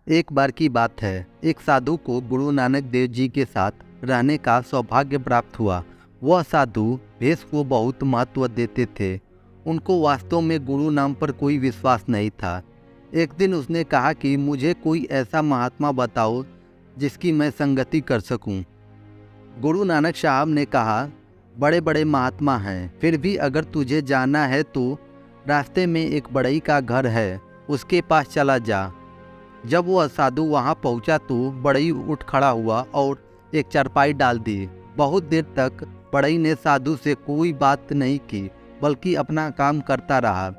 एक बार की बात है, एक साधु को गुरु नानक देव जी के साथ रहने का सौभाग्य प्राप्त हुआ। वह साधु भेष को बहुत महत्व देते थे। उनको वास्तव में गुरु नाम पर कोई विश्वास नहीं था। एक दिन उसने कहा कि मुझे कोई ऐसा महात्मा बताओ जिसकी मैं संगति कर सकूं। गुरु नानक साहब ने कहा, बड़े बड़े महात्मा हैं, फिर भी अगर तुझे जाना है तो रास्ते में एक बड़ई का घर है, उसके पास चला जा। जब वह साधु वहां पहुंचा तो बड़ई उठ खड़ा हुआ और एक चारपाई डाल दी। बहुत देर तक बड़ई ने साधु से कोई बात नहीं की, बल्कि अपना काम करता रहा।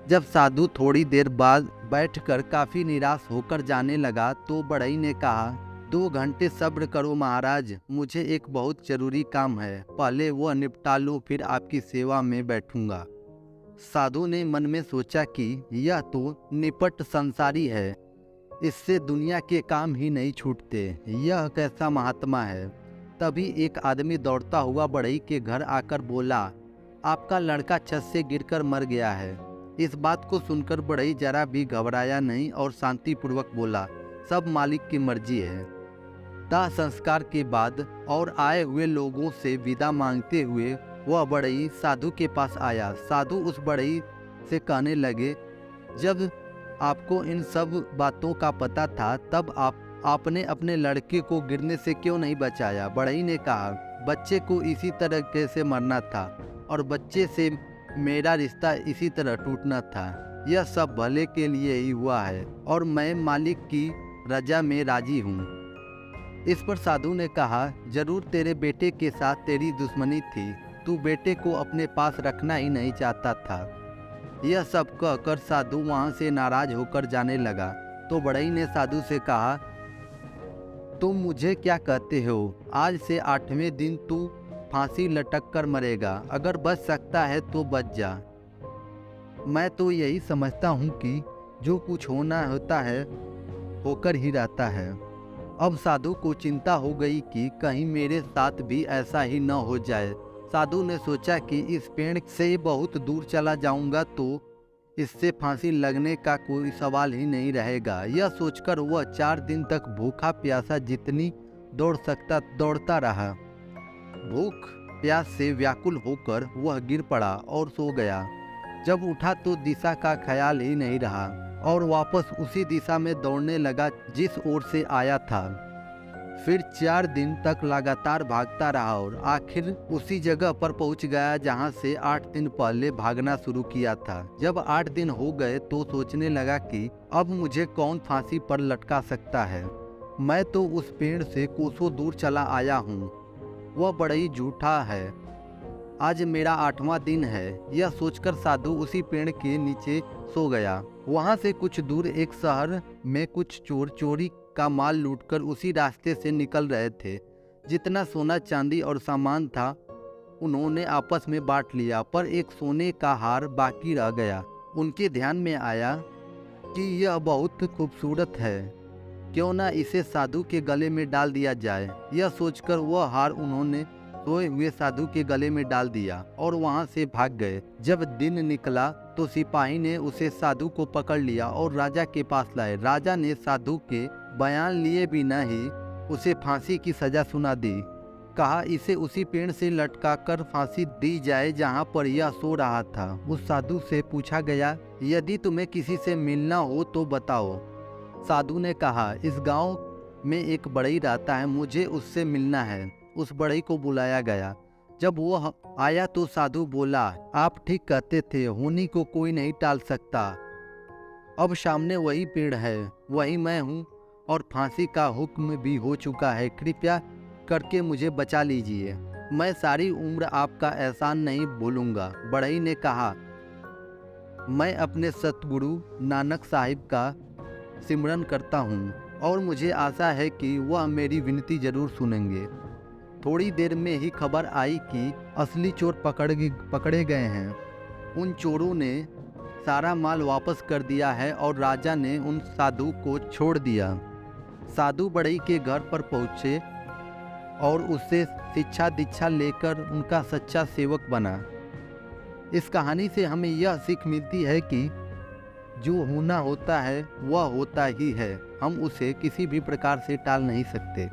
जब साधु थोड़ी देर बाद बैठकर काफ़ी निराश होकर जाने लगा तो बड़ई ने कहा, 2 घंटे सब्र करो महाराज, मुझे एक बहुत ज़रूरी काम है, पहले वह निपटा लो, फिर आपकी सेवा में बैठूंगा। साधु ने मन में सोचा कि यह तो निपट संसारी है, इससे दुनिया के काम ही नहीं छूटते, यह कैसा महात्मा है। तभी एक आदमी दौड़ता हुआ बड़ई के घर आकर बोला, आपका लड़का छत से गिरकर मर गया है। इस बात को सुनकर बड़ई जरा भी घबराया नहीं और शांतिपूर्वक बोला, सब मालिक की मर्जी है। दाह संस्कार के बाद और आए हुए लोगों से विदा मांगते हुए वह बड़ई साधु के पास आया। साधु उस बड़ई से कहने लगे, जब आपको इन सब बातों का पता था तब आपने अपने लड़के को गिरने से क्यों नहीं बचाया। बड़ई ने कहा, बच्चे को इसी तरह से मरना था और बच्चे से मेरा रिश्ता इसी तरह टूटना था। यह सब भले के लिए ही हुआ है और मैं मालिक की रजा में राजी हूँ। इस पर साधु ने कहा, जरूर तेरे बेटे के साथ तेरी दुश्मनी थी, तू बेटे को अपने पास रखना ही नहीं चाहता था। यह सब कहकर साधु वहां से नाराज होकर जाने लगा। तो बड़ई ने साधु से कहा, तुम मुझे क्या कहते हो, आज से 8वें दिन तू फांसी लटक कर मरेगा, अगर बच सकता है तो बच जा। मैं तो यही समझता हूँ कि जो कुछ होना होता है होकर ही रहता है। अब साधु को चिंता हो गई कि कहीं मेरे साथ भी ऐसा ही न हो जाए। साधु ने सोचा कि इस पेड़ से बहुत दूर चला जाऊंगा तो इससे फांसी लगने का कोई सवाल ही नहीं रहेगा। यह सोचकर वह 4 दिन तक भूखा प्यासा जितनी दौड़ सकता दौड़ता रहा। भूख प्यास से व्याकुल होकर वह गिर पड़ा और सो गया। जब उठा तो दिशा का ख्याल ही नहीं रहा और वापस उसी दिशा में दौड़ने लगा जिस ओर से आया था। फिर 4 दिन तक लगातार भागता रहा और आखिर उसी जगह पर पहुंच गया जहां से 8 दिन पहले भागना शुरू किया था। जब 8 दिन हो गए तो सोचने लगा कि अब मुझे कौन फांसी पर लटका सकता है, मैं तो उस पेड़ से कोसों दूर चला आया हूँ, वह बड़ई झूठा है। आज मेरा 8वां दिन है। यह सोचकर साधु उसी पेड़ के नीचे सो गया। वहां से कुछ दूर एक शहर में कुछ चोर चोरी का माल लूटकर उसी रास्ते से निकल रहे थे। जितना सोना चांदी और सामान था उन्होंने आपस में बांट लिया, पर एक सोने का हार बाकी रह गया। उनके ध्यान में आया कि यह बहुत खूबसूरत है, क्यों ना इसे साधु के गले में डाल दिया जाए। यह सोचकर वह हार उन्होंने सोए हुए साधु के गले में डाल दिया और वहां से भाग गए। जब दिन निकला तो सिपाही ने उसे साधु को पकड़ लिया और राजा के पास लाए। राजा ने साधु के बयान लिए बिना ही उसे फांसी की सजा सुना दी। कहा, इसे उसी पेड़ से लटकाकर फांसी दी जाए जहां पर यह सो रहा था। उस साधु से पूछा गया, यदि तुम्हें किसी से मिलना हो तो बताओ। साधु ने कहा, इस गांव में एक बड़ई रहता है, मुझे उससे मिलना है। उस बड़ई को बुलाया गया। जब वो आया तो साधु बोला, आप ठीक कहते थे, होनी को कोई नहीं टाल सकता। अब सामने वही पेड़ है, वही मैं हूँ और फांसी का हुक्म भी हो चुका है। कृपया करके मुझे बचा लीजिए, मैं सारी उम्र आपका एहसान नहीं भूलूंगा। बड़ई ने कहा, मैं अपने सतगुरु नानक साहिब का सिमरन करता हूँ और मुझे आशा है कि वह मेरी विनती जरूर सुनेंगे। थोड़ी देर में ही खबर आई कि असली चोर पकड़े गए हैं। उन चोरों ने सारा माल वापस कर दिया है और राजा ने उन साधु को छोड़ दिया। साधु बड़ई के घर पर पहुँचे और उससे शिक्षा दीक्षा लेकर उनका सच्चा सेवक बना। इस कहानी से हमें यह सीख मिलती है कि जो होना होता है वह होता ही है, हम उसे किसी भी प्रकार से टाल नहीं सकते।